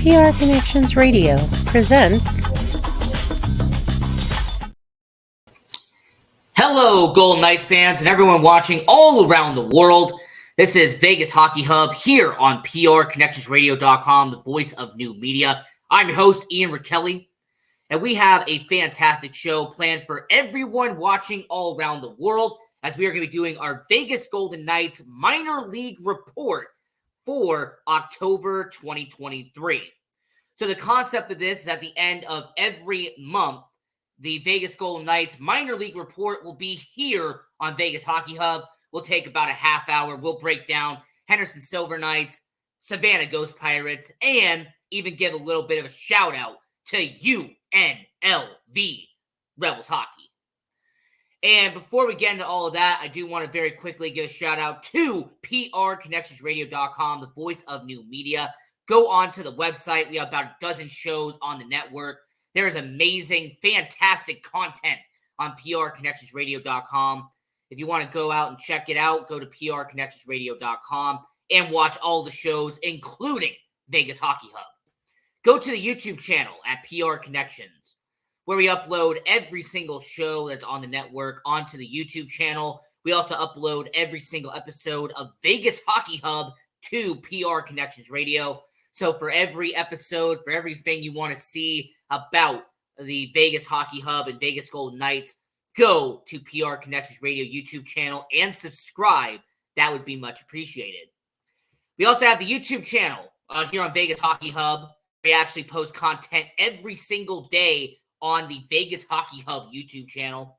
PR Connections Radio presents. Hello, Golden Knights fans and everyone watching all around the world. This is Vegas Hockey Hub here on PRConnectionsRadio.com, the voice of new media. I'm your host, Ian Rachiele, and we have a fantastic show planned for everyone watching all around the world as we are going to be doing our Vegas Golden Knights minor league report for October 2023. So the concept of this is at the end of every month, the Vegas Golden Knights minor league report will be here on Vegas Hockey Hub. We'll take about a half hour. We'll break down Henderson Silver Knights, Savannah Ghost Pirates, and even give a little bit of a shout out to UNLV Rebels Hockey. And before we get into all of that, I do want to very quickly give a shout out to PRConnectionsRadio.com, the voice of new media. Go on to the website. We have about a dozen shows on the network. There is amazing, fantastic content on PRConnectionsRadio.com. If you want to go out and check it out, go to PRConnectionsRadio.com and watch all the shows, including Vegas Hockey Hub. Go to the YouTube channel at PR Connections, where we upload every single show that's on the network onto the YouTube channel. We also upload every single episode of Vegas Hockey Hub to PR Connections Radio. So for every episode, for everything you want to see about the Vegas Hockey Hub and Vegas Golden Knights, go to PR Connections Radio YouTube channel and subscribe. That would be much appreciated. We also have the YouTube channel here on Vegas Hockey Hub. We actually post content every single day on the Vegas Hockey Hub YouTube channel.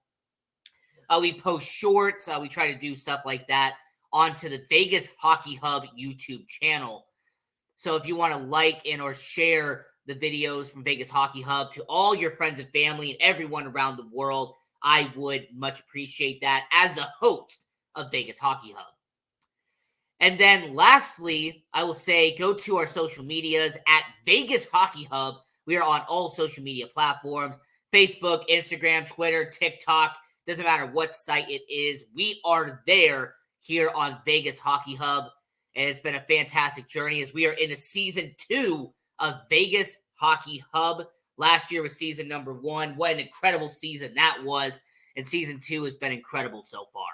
We post shorts. We try to do stuff like that onto the Vegas Hockey Hub YouTube channel. So if you want to like and or share the videos from Vegas Hockey Hub to all your friends and family and everyone around the world, I would much appreciate that as the host of Vegas Hockey Hub. And then lastly, I will say go to our social medias at Vegas Hockey Hub. We are on all social media platforms, Facebook, Instagram, Twitter, TikTok. Doesn't matter what site it is. We are there here on Vegas Hockey Hub. And it's been a fantastic journey as we are in season 2 of Vegas Hockey Hub. Last year was season number 1. What an incredible season that was. And season 2 has been incredible so far.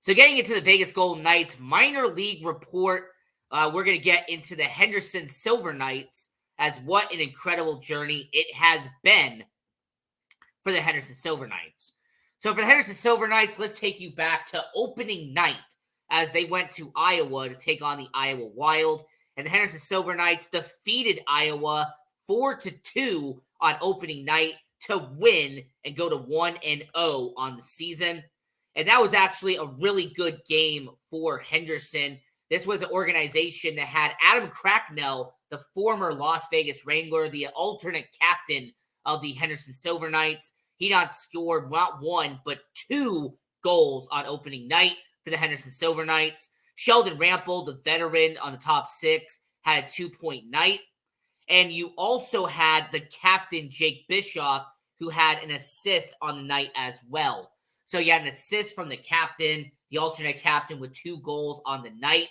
So getting into the Vegas Golden Knights minor league report, we're going to get into the Henderson Silver Knights, as what an incredible journey it has been for the Henderson Silver Knights. So for the Henderson Silver Knights, let's take you back to opening night as they went to Iowa to take on the Iowa Wild. And the Henderson Silver Knights defeated Iowa 4-2 on opening night to win and go to 1-0 on the season. And that was actually a really good game for Henderson. This was an organization that had Adam Cracknell, the former Las Vegas Wrangler, the alternate captain of the Henderson Silver Knights. He not scored not 1, but 2 goals on opening night for the Henderson Silver Knights. Sheldon Rample, the veteran on the top 6, had a 2-point night. And you also had the captain, Jake Bischoff, who had an assist on the night as well. So you had an assist from the captain, the alternate captain, with 2 goals on the night.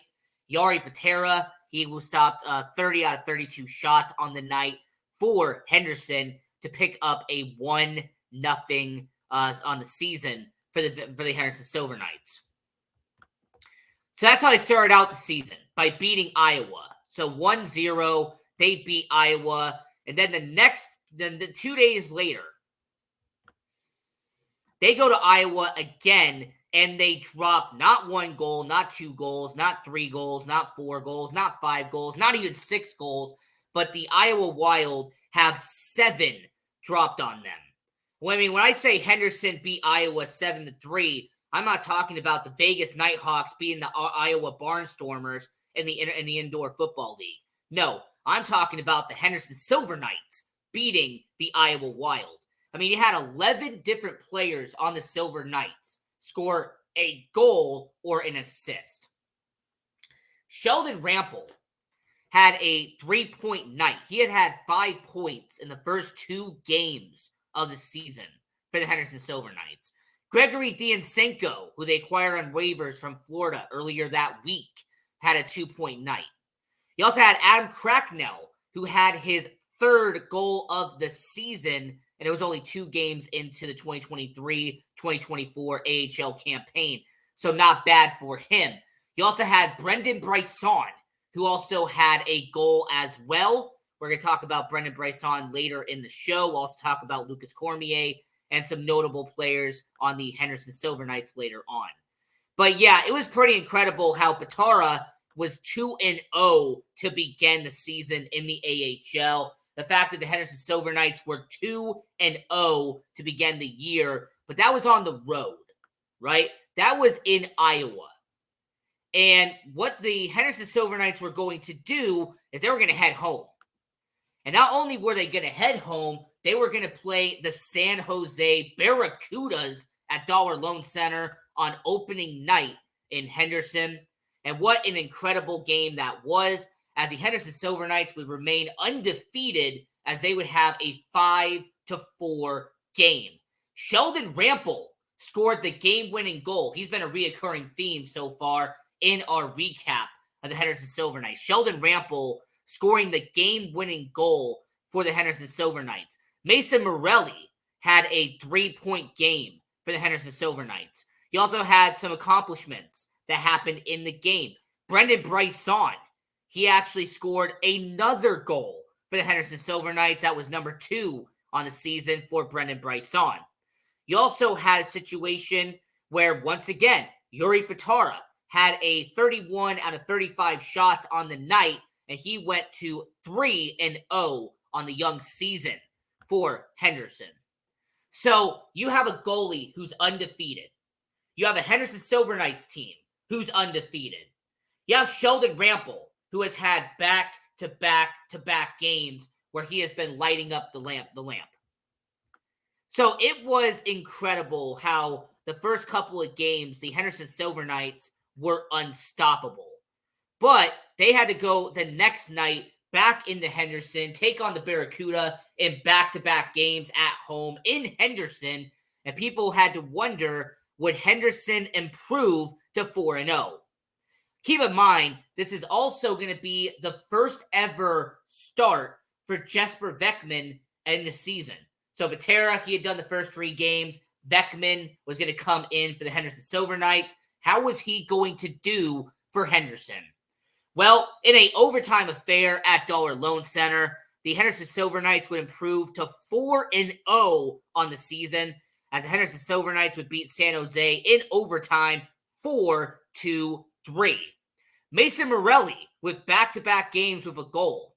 Jari Patera, he was stopped 30 out of 32 shots on the night for Henderson to pick up a 1-0 on the season for the Henderson Silver Knights. So that's how they started out the season, by beating Iowa. So 1-0, they beat Iowa. And then the 2 days later, they go to Iowa again, and they drop not 1 goal, not 2 goals, not 3 goals, not 4 goals, not 5 goals, not even 6 goals, but the Iowa Wild have 7 dropped on them. Well, I mean, when I say Henderson beat Iowa 7-3, I'm not talking about the Vegas Nighthawks beating the Iowa Barnstormers in the Indoor Football League. No, I'm talking about the Henderson Silver Knights beating the Iowa Wild. I mean, you had 11 different players on the Silver Knights score a goal or an assist. Sheldon Rample had a 3-point night. He had 5 points in the first 2 games of the season for the Henderson Silver Knights. Gregory Diansenko, who they acquired on waivers from Florida earlier that week, had a 2-point night. You also had Adam Cracknell, who had his third goal of the season, and it was only 2 games into the 2023-2024 AHL campaign. So not bad for him. You also had Brendan Brisson, who also had a goal as well. We're going to talk about Brendan Brisson later in the show. We'll also talk about Lukas Cormier and some notable players on the Henderson Silver Knights later on. But yeah, it was pretty incredible how Patara was 2-0 to begin the season in the AHL. The fact that the Henderson Silver Knights were 2-0 to begin the year, but that was on the road, right? That was in Iowa. And what the Henderson Silver Knights were going to do is they were going to head home. And not only were they going to head home, they were going to play the San Jose Barracudas at Dollar Loan Center on opening night in Henderson. And what an incredible game that was, as the Henderson Silver Knights would remain undefeated as they would have a 5-4 game. Sheldon Rampel scored the game-winning goal. He's been a reoccurring theme so far in our recap of the Henderson Silver Knights. Sheldon Rampel scoring the game-winning goal for the Henderson Silver Knights. Mason Morelli had a 3-point game for the Henderson Silver Knights. He also had some accomplishments that happened in the game. Brendan Brisson, he actually scored another goal for the Henderson Silver Knights. That was number 2 on the season for Brendan Brisson. You also had a situation where, once again, Yuri Patara had a 31 out of 35 shots on the night, and he went to 3-0 on the young season for Henderson. So you have a goalie who's undefeated. You have a Henderson Silver Knights team who's undefeated. You have Sheldon Rampel, who has had back-to-back games where he has been lighting up the lamp. So it was incredible how the first couple of games, the Henderson Silver Knights were unstoppable. But they had to go the next night back into Henderson, take on the Barracuda in back-to-back games at home in Henderson, and people had to wonder, would Henderson improve to 4-0? Keep in mind, this is also going to be the first ever start for Jesper Beckman in the season. So Patera, he had done the first 3 games. Beckman was going to come in for the Henderson Silver Knights. How was he going to do for Henderson? Well, in an overtime affair at Dollar Loan Center, the Henderson Silver Knights would improve to 4-0 on the season, as the Henderson Silver Knights would beat San Jose in overtime 4-3. Mason Morelli with back-to-back games with a goal.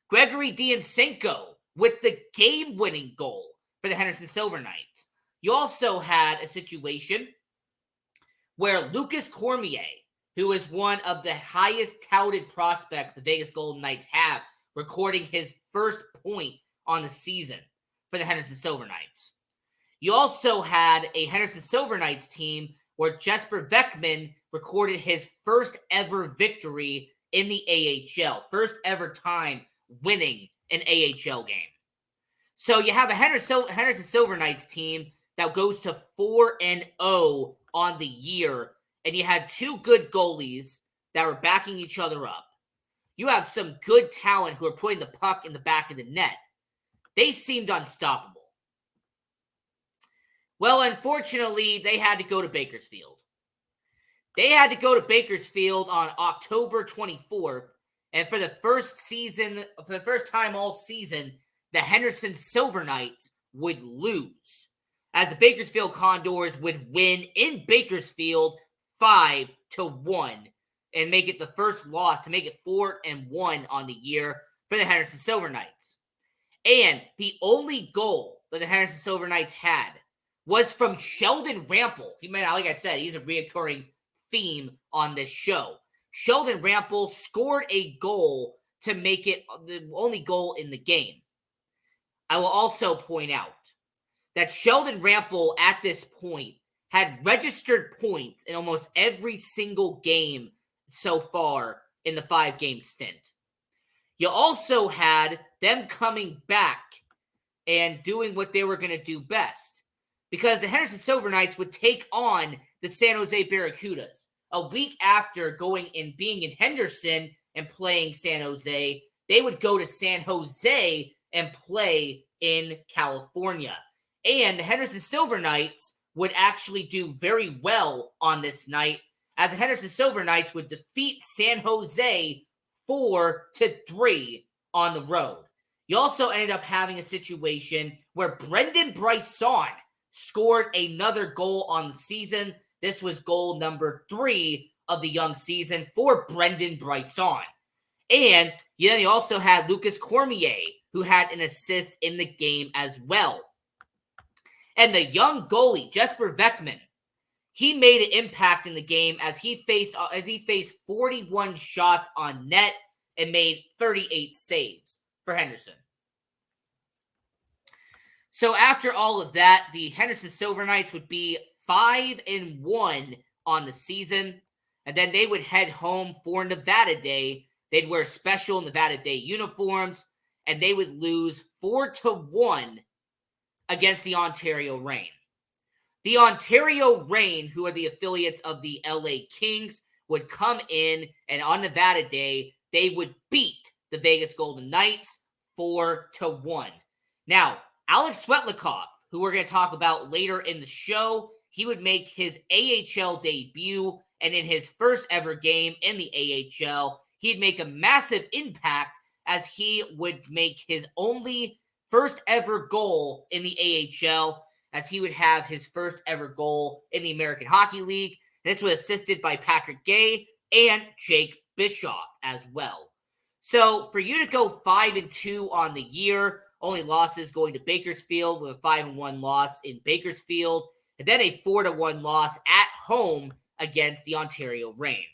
Gregory Diansenko with the game-winning goal for the Henderson Silver Knights. You also had a situation where Lukas Cormier, who is one of the highest touted prospects the Vegas Golden Knights have, recording his first point on the season for the Henderson Silver Knights. You also had a Henderson Silver Knights team where Jesper Beckman recorded his first ever victory in the AHL, first ever time winning an AHL game. So you have a Henderson Silver Knights team that goes to 4-0 on the year, and you had 2 good goalies that were backing each other up. You have some good talent who are putting the puck in the back of the net. They seemed unstoppable. Well, unfortunately, they had to go to Bakersfield. They had to go to Bakersfield on October 24th, and for the first time all season, the Henderson Silver Knights would lose, as the Bakersfield Condors would win in Bakersfield 5-1 and make it the first loss to make it 4-1 on the year for the Henderson Silver Knights. And the only goal that the Henderson Silver Knights had was from Sheldon Rampel. Like I said, he's a reoccurring theme on this show. Sheldon Rampel scored a goal to make it the only goal in the game. I will also point out that Sheldon Rampel at this point had registered points in almost every single game so far in the 5-game stint. You also had them coming back and doing what they were going to do best, because the Henderson Silver Knights would take on the San Jose Barracudas a week after going and being in Henderson and playing San Jose. They would go to San Jose and play in California. And the Henderson Silver Knights would actually do very well on this night, as the Henderson Silver Knights would defeat San Jose 4-3 on the road. You also ended up having a situation where Brendan Brisson scored another goal on the season. This was goal number 3 of the young season for Brendan Brisson. And then you also had Lukas Cormier, who had an assist in the game as well. And the young goalie, Jesper Beckman, he made an impact in the game as he faced 41 shots on net and made 38 saves for Henderson. So after all of that, the Henderson Silver Knights would be 5-1 on the season, and then they would head home for Nevada Day. They'd wear special Nevada Day uniforms, and they would lose 4-1 against the Ontario Reign. The Ontario Reign, who are the affiliates of the LA Kings, would come in, and on Nevada Day, they would beat the Vegas Golden Knights 4-1. Now, Alex Swetlikoff, who we're going to talk about later in the show, he would make his AHL debut, and in his first ever game in the AHL, he'd make a massive impact as he would make his only first ever goal in the AHL, as he would have his first ever goal in the American Hockey League. This was assisted by Patrick Gay and Jake Bischoff as well. So for you to go 5-2 on the year, only losses going to Bakersfield with a 5-1 loss in Bakersfield, and then a 4-1 loss at home against the Ontario Reign.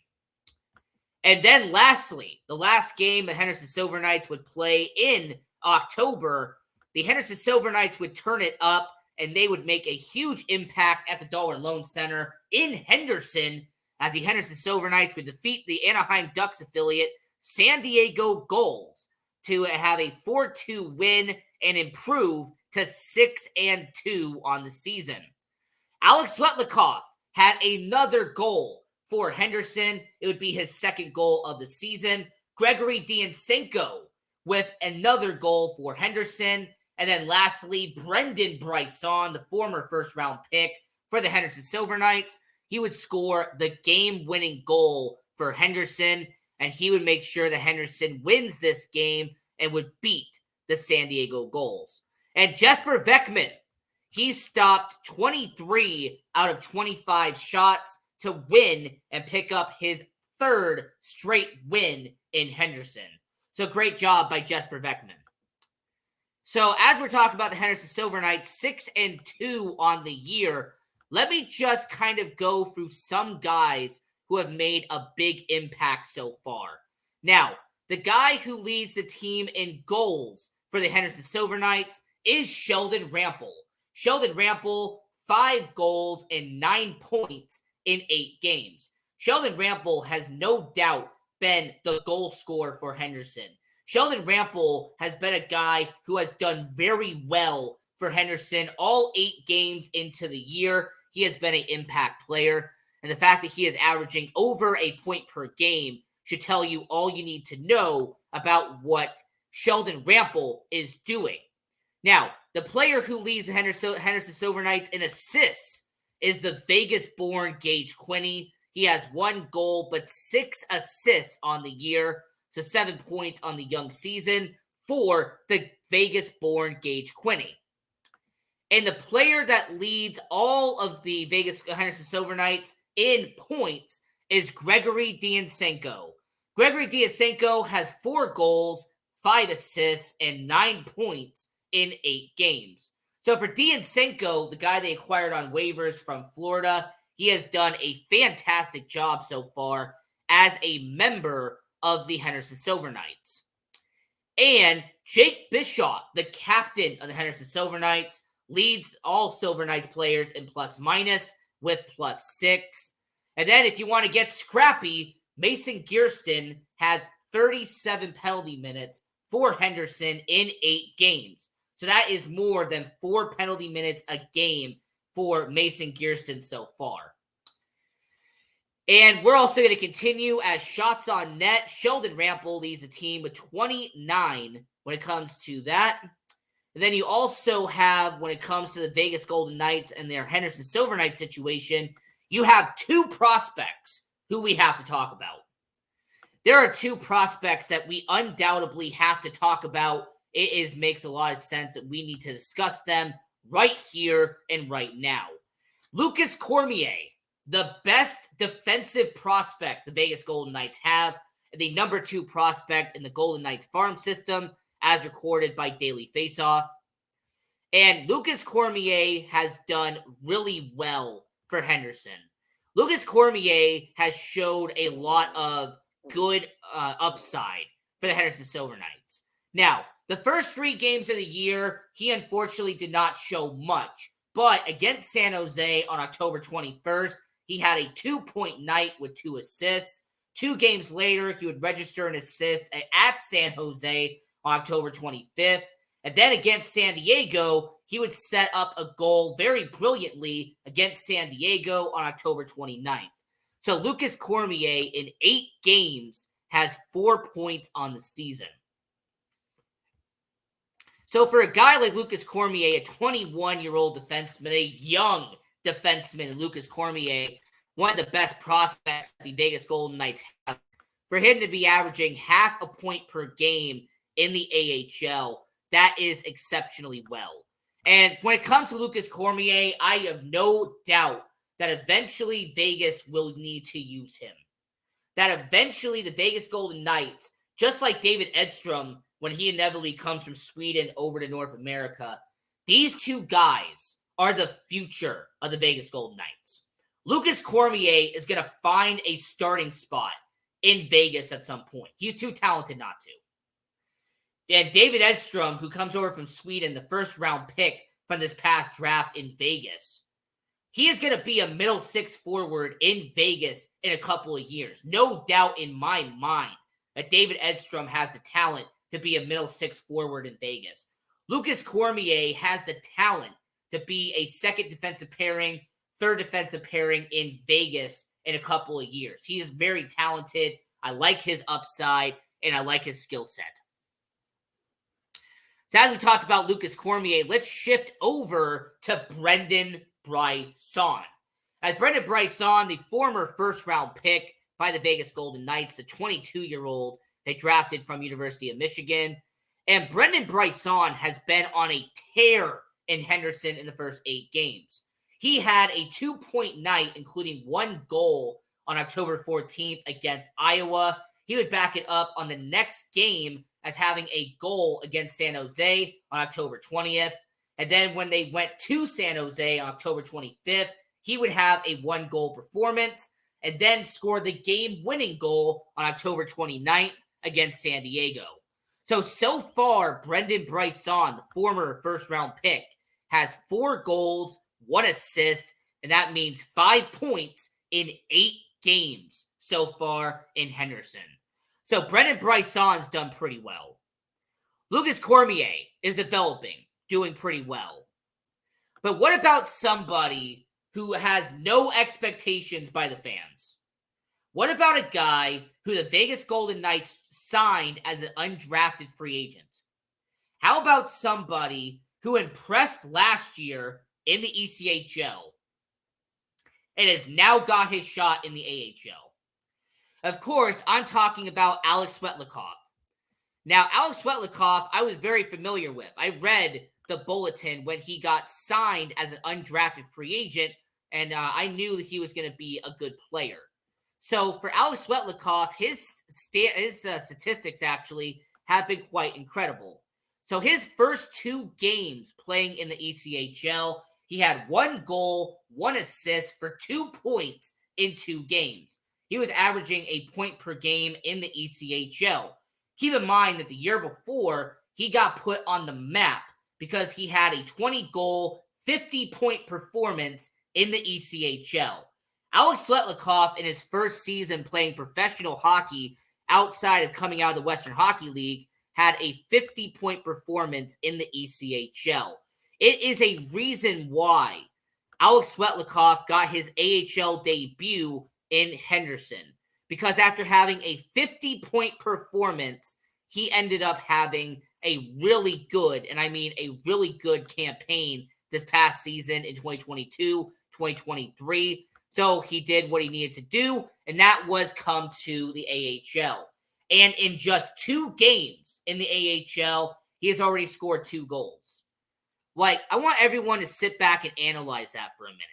And then lastly, the last game the Henderson Silver Knights would play in October, the Henderson Silver Knights would turn it up, and they would make a huge impact at the Dollar Loan Center in Henderson, as the Henderson Silver Knights would defeat the Anaheim Ducks affiliate San Diego Gulls to have a 4-2 win and improve to 6-2 on the season. Alex Swetlikoff had another goal for Henderson. It would be his second goal of the season. Gregory Diansenko with another goal for Henderson. And then lastly, Brendan Brisson, the former first-round pick for the Henderson Silver Knights, he would score the game-winning goal for Henderson, and he would make sure that Henderson wins this game and would beat the San Diego Gulls. And Jesper Beckman, he stopped 23 out of 25 shots to win and pick up his third straight win in Henderson. So great job by Jesper Beckman. So as we're talking about the Henderson Silver Knights, 6-2 on the year, let me just kind of go through some guys who have made a big impact so far. Now, the guy who leads the team in goals for the Henderson Silver Knights is Sheldon Rampel. Sheldon Rampel, 5 goals and 9 points in 8 games. Sheldon Rampel has no doubt been the goal scorer for Henderson. Sheldon Rampel has been a guy who has done very well for Henderson all 8 games into the year. He has been an impact player, and the fact that he is averaging over a point per game should tell you all you need to know about what Sheldon Rampel is doing. Now, the player who leads the Henderson Silver Knights in assists is the Vegas-born Gage Quinney. He has 1 goal but 6 assists on the year, so 7 points on the young season for the Vegas-born Gage Quinney. And the player that leads all of the Henderson Silver Knights in points is Gregory Diansenko. Gregory Diansenko has 4 goals, 5 assists, and 9 points in 8 games. So for Diansenko, the guy they acquired on waivers from Florida, he has done a fantastic job so far as a member of the Henderson Silver Knights. And Jake Bischoff, the captain of the Henderson Silver Knights, leads all Silver Knights players in plus-minus with +6. And then if you want to get scrappy, Mason Gearston has 37 penalty minutes for Henderson in 8 games. So that is more than 4 penalty minutes a game for Mason Gearston so far. And we're also going to continue as shots on net. Sheldon Rample leads the team with 29 when it comes to that. And then you also have, when it comes to the Vegas Golden Knights and their Henderson Silver Knights situation, you have two prospects who we have to talk about. There are two prospects that we undoubtedly have to talk about. It makes a lot of sense that we need to discuss them right here and right now. Lukas Cormier, the best defensive prospect the Vegas Golden Knights have, and the number 2 prospect in the Golden Knights farm system, as recorded by Daily Faceoff. And Lukas Cormier has done really well for Henderson. Lukas Cormier has showed a lot of good upside for the Henderson Silver Knights. Now, the first 3 games of the year, he unfortunately did not show much. But against San Jose on October 21st, he had a 2-point night with 2 assists. 2 games later, he would register an assist at San Jose on October 25th. And then against San Diego, he would set up a goal very brilliantly against San Diego on October 29th. So Lukas Cormier in 8 games has 4 points on the season. So for a guy like Lukas Cormier, a 21-year-old defenseman, a young defenseman, Lukas Cormier, one of the best prospects the Vegas Golden Knights have, for him to be averaging half a point per game in the AHL, that is exceptionally well. And when it comes to Lukas Cormier, I have no doubt that eventually Vegas will need to use him. That eventually the Vegas Golden Knights, just like David Edstrom, when he inevitably comes from Sweden over to North America, these 2 guys are the future of the Vegas Golden Knights. Lukas Cormier is going to find a starting spot in Vegas at some point. He's too talented not to. And David Edstrom, who comes over from Sweden, the first-round pick from this past draft in Vegas, he is going to be a middle 6 forward in Vegas in a couple of years. No doubt in my mind that David Edstrom has the talent to be a middle 6 forward in Vegas. Lukas Cormier has the talent to be a second defensive pairing, third defensive pairing in Vegas in a couple of years. He is very talented. I like his upside, and I like his skill set. So as we talked about Lukas Cormier, let's shift over to Brendan Brisson. As Brendan Brisson, the former first-round pick by the Vegas Golden Knights, the 22-year-old they drafted from University of Michigan. And Brendan Brisson has been on a tear in Henderson in the first 8 games. He had a 2-point night, including 1 goal on October 14th against Iowa. He would back it up on the next game as having a goal against San Jose on October 20th. And then when they went to San Jose on October 25th, he would have a 1-goal performance and then score the game-winning goal on October 29th against San Diego. So far, Brendan Brisson, the former first-round pick, has 4 goals, 1 assist, and that means 5 points in 8 games so far in Henderson. So Brendan Brisson's done pretty well. Lukas Cormier is developing, doing pretty well. But what about somebody who has no expectations by the fans? What about a guy who the Vegas Golden Knights signed as an undrafted free agent? How about somebody who impressed last year in the ECHL and has now got his shot in the AHL? Of course, I'm talking about Alex Swetlikoff. Now, Alex Swetlikoff, I was very familiar with. I read the bulletin when he got signed as an undrafted free agent, and I knew that he was going to be a good player. So for Alex Swetlikoff, his statistics actually have been quite incredible. So his first 2 games playing in the ECHL, he had 1 goal, 1 assist for 2 points in 2 games. He was averaging a point per game in the ECHL. Keep in mind that the year before, he got put on the map because he had a 20-goal, 50-point performance in the ECHL. Alex Swetlikoff, in his first season playing professional hockey outside of coming out of the Western Hockey League, had a 50-point performance in the ECHL. It is a reason why Alex Swetlikoff got his AHL debut in Henderson, because after having a 50-point performance, he ended up having a really good, and I mean a really good campaign this past season in 2022, 2023. So he did what he needed to do, and that was come to the AHL. And in just 2 games in the AHL, he has already scored 2 goals. Like, I want everyone to sit back and analyze that for a minute.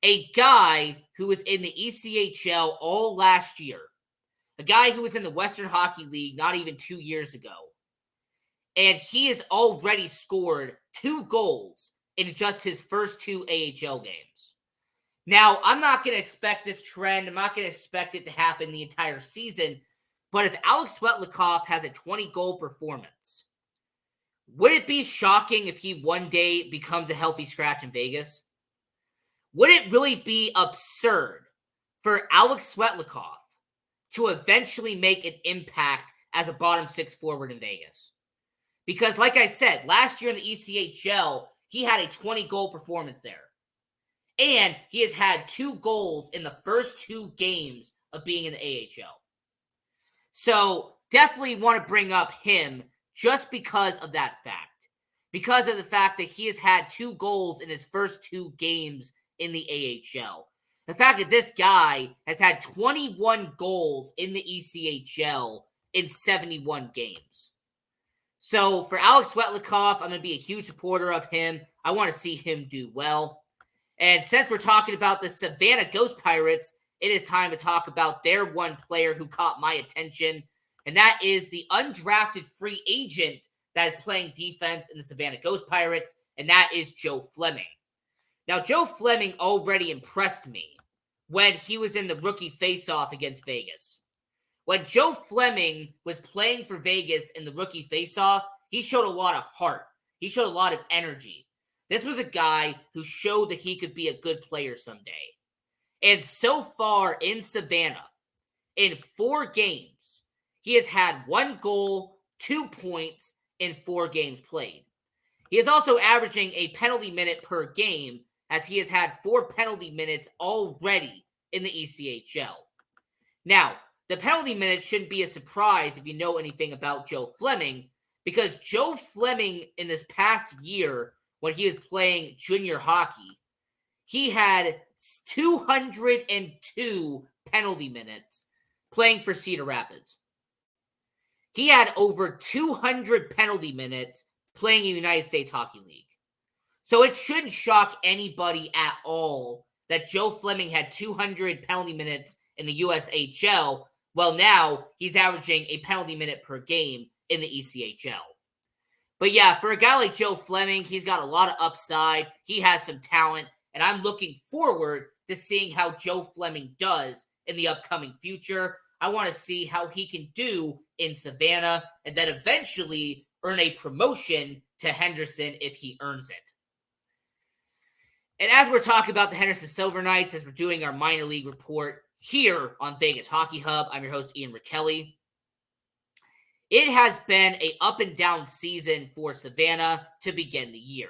A guy who was in the ECHL all last year, a guy who was in the Western Hockey League not even 2 years ago, and he has already scored 2 goals in just his first 2 AHL games. Now, I'm not going to expect this trend. I'm not going to expect it to happen the entire season. But if Alex Swetlikoff has a 20-goal performance, would it be shocking if he one day becomes a healthy scratch in Vegas? Would it really be absurd for Alex Swetlikoff to eventually make an impact as a bottom 6 forward in Vegas? Because like I said, last year in the ECHL, he had a 20-goal performance there. And he has had 2 goals in the first 2 games of being in the AHL. So definitely want to bring up him just because of that fact. Because of the fact that he has had 2 goals in his first 2 games in the AHL. The fact that this guy has had 21 goals in the ECHL in 71 games. So for Alex Swetlikoff, I'm going to be a huge supporter of him. I want to see him do well. And since we're talking about the Savannah Ghost Pirates, it is time to talk about their one player who caught my attention, and that is the undrafted free agent that is playing defense in the Savannah Ghost Pirates, and that is Joe Fleming. Now, Joe Fleming already impressed me when he was in the rookie face-off against Vegas. When Joe Fleming was playing for Vegas in the rookie face-off, he showed a lot of heart. He showed a lot of energy. This was a guy who showed that he could be a good player someday. And so far in Savannah, in 4 games, he has had 1 goal, 2 points in 4 games played. He is also averaging a penalty minute per game, as he has had 4 penalty minutes already in the ECHL. Now, the penalty minutes shouldn't be a surprise if you know anything about Joe Fleming, because Joe Fleming in this past year, when he was playing junior hockey, he had 202 penalty minutes playing for Cedar Rapids. He had over 200 penalty minutes playing in the United States Hockey League. So it shouldn't shock anybody at all that Joe Fleming had 200 penalty minutes in the USHL. Well, now he's averaging a penalty minute per game in the ECHL. But yeah, for a guy like Joe Fleming, he's got a lot of upside. He has some talent, and I'm looking forward to seeing how Joe Fleming does in the upcoming future. I want to see how he can do in Savannah and then eventually earn a promotion to Henderson if he earns it. And as we're talking about the Henderson Silver Knights, as we're doing our minor league report here on Vegas Hockey Hub, I'm your host, Ian Rachiele. It has been an up and down season for Savannah to begin the year.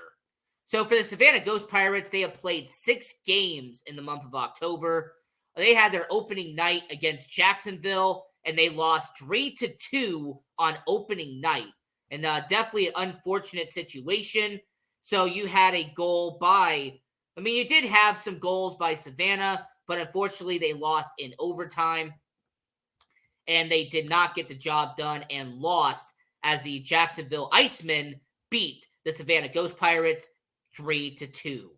So for the Savannah Ghost Pirates, they have played 6 games in the month of October. They had their opening night against Jacksonville, and they lost 3-2 on opening night. And definitely an unfortunate situation. So you had a goal you did have some goals by Savannah, but unfortunately they lost in overtime. And they did not get the job done and lost as the Jacksonville Icemen beat the Savannah Ghost Pirates 3-2.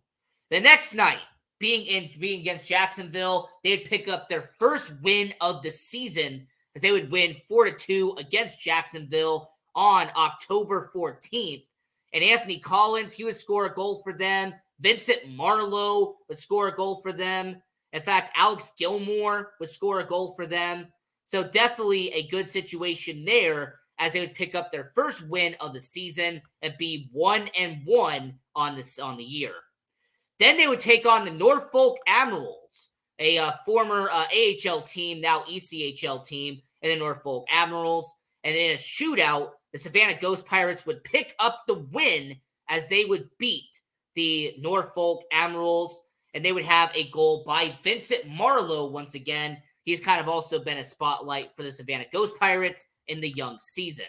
The next night, being against Jacksonville, they'd pick up their first win of the season as they would win 4-2 against Jacksonville on October 14th. And Anthony Collins, he would score a goal for them. Vincent Marlowe would score a goal for them. In fact, Alex Gilmore would score a goal for them. So definitely a good situation there as they would pick up their first win of the season and be 1-1 on the year. Then they would take on the Norfolk Admirals, a former AHL team, now ECHL team, and the Norfolk Admirals. And in a shootout, the Savannah Ghost Pirates would pick up the win as they would beat the Norfolk Admirals. and they would have a goal by Vincent Marlowe once again. He's kind of also been a spotlight for the Savannah Ghost Pirates in the young season.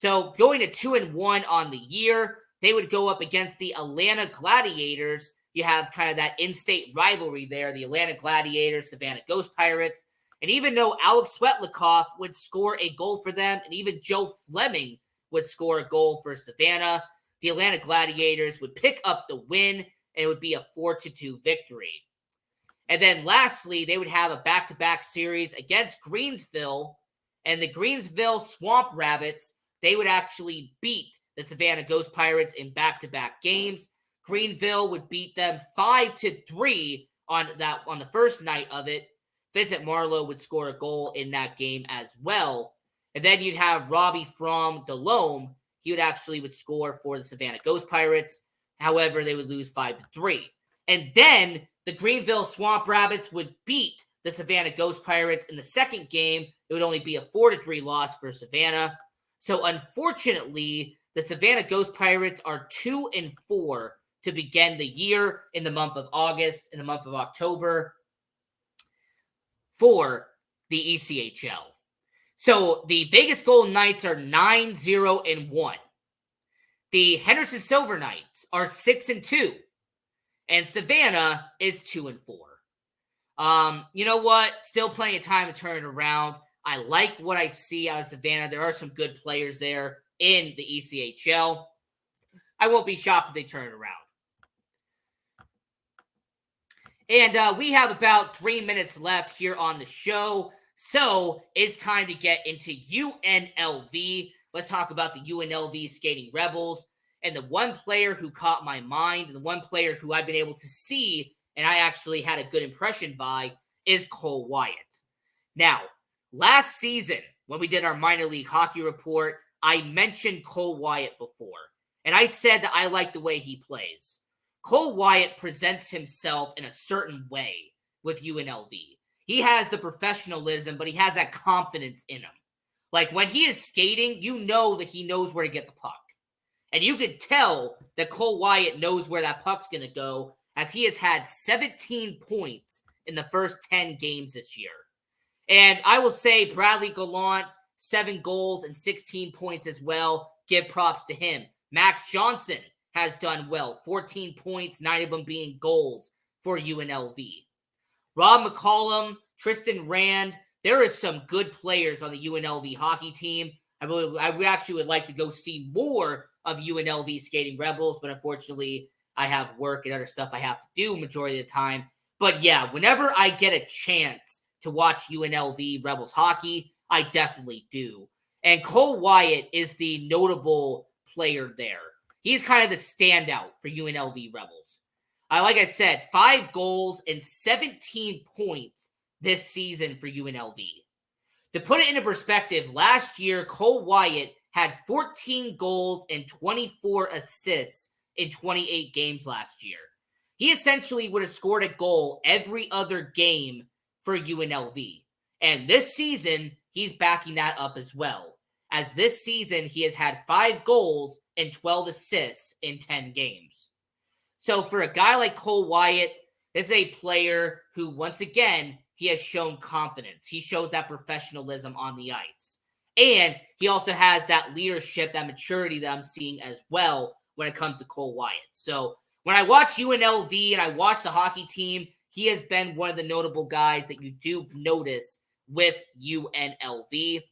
So going to 2-1 on the year, they would go up against the Atlanta Gladiators. You have kind of that in-state rivalry there, the Atlanta Gladiators, Savannah Ghost Pirates. And even though Alex Swetlikoff would score a goal for them, and even Joe Fleming would score a goal for Savannah, the Atlanta Gladiators would pick up the win, and it would be a 4-2 victory. And then lastly, they would have a back-to-back series against Greensville, and the Greensville Swamp Rabbits, they would actually beat the Savannah Ghost Pirates in back-to-back games. Greenville would beat them 5-3 on the first night of it. Vincent Marlowe would score a goal in that game as well. And then you'd have Robbie from Delome. He would score for the Savannah Ghost Pirates. However, they would lose 5-3. And then the Greenville Swamp Rabbits would beat the Savannah Ghost Pirates in the second game. It would only be a 4-3 loss for Savannah. So unfortunately, the Savannah Ghost Pirates are 2-4 to begin the year in the month of August, in the month of October for the ECHL. So the Vegas Golden Knights are 9-0-1. The Henderson Silver Knights are 6-2. And Savannah is 2-4. You know what? Still plenty of time to turn it around. I like what I see out of Savannah. There are some good players there in the ECHL. I won't be shocked if they turn it around. And we have about 3 minutes left here on the show. So it's time to get into UNLV. Let's talk about the UNLV Skating Rebels. And the one player who caught my mind, and the one player who I've been able to see, and I actually had a good impression by, is Cole Wyatt. Now, last season, when we did our minor league hockey report, I mentioned Cole Wyatt before. And I said that I like the way he plays. Cole Wyatt presents himself in a certain way with UNLV. He has the professionalism, but he has that confidence in him. Like when he is skating, you know that he knows where to get the puck. And you could tell that Cole Wyatt knows where that puck's going to go, as he has had 17 points in the first 10 games this year. And I will say Bradley Gallant, 7 goals and 16 points as well. Give props to him. Max Johnson has done well. 14 points, 9 of them being goals for UNLV. Rob McCollum, Tristan Rand, there is some good players on the UNLV hockey team. I actually would like to go see more of UNLV Skating Rebels, but unfortunately, I have work and other stuff I have to do majority of the time. But yeah, whenever I get a chance to watch UNLV Rebels hockey, I definitely do. And Cole Wyatt is the notable player there. He's kind of the standout for UNLV Rebels. Like I said, 5 goals and 17 points this season for UNLV. To put it into perspective, last year, Cole Wyatt had 14 goals and 24 assists in 28 games last year. He essentially would have scored a goal every other game for UNLV. And this season, he's backing that up as well. As this season, he has had 5 goals and 12 assists in 10 games. So for a guy like Cole Wyatt, this is a player who, once again, he has shown confidence. He shows that professionalism on the ice. And he also has that leadership, that maturity that I'm seeing as well when it comes to Cole Wyatt. So when I watch UNLV and I watch the hockey team, he has been one of the notable guys that you do notice with UNLV.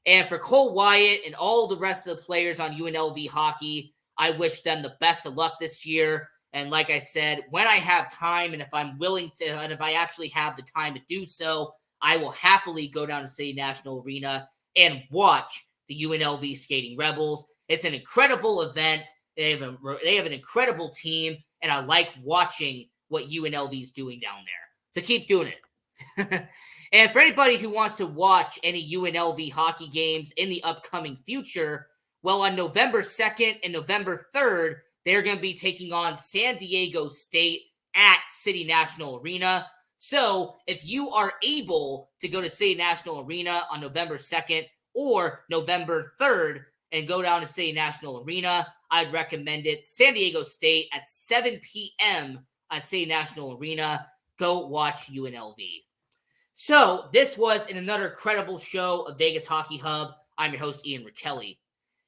And for Cole Wyatt and all the rest of the players on UNLV hockey, I wish them the best of luck this year. And like I said, when I have time and if I'm willing to, and if I actually have the time to do so, I will happily go down to City National Arena and watch the UNLV Skating Rebels. It's an incredible event. They have an incredible team, and I like watching what UNLV is doing down there. So keep doing it. And for anybody who wants to watch any UNLV hockey games in the upcoming future, well, on November 2nd and November 3rd, they're going to be taking on San Diego State at City National Arena. So if you are able to go to City National Arena on November 2nd or November 3rd and go down to City National Arena, I'd recommend it. San Diego State at 7 p.m. at City National Arena. Go watch UNLV. So this was another credible show of Vegas Hockey Hub. I'm your host, Ian Rachiele.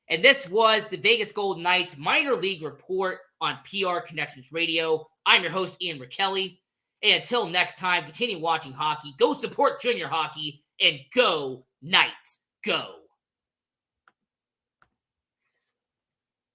And this was the Vegas Golden Knights minor league report on PR Connections Radio. I'm your host, Ian Rachiele. And until next time, continue watching hockey, go support junior hockey, and go Knights, go!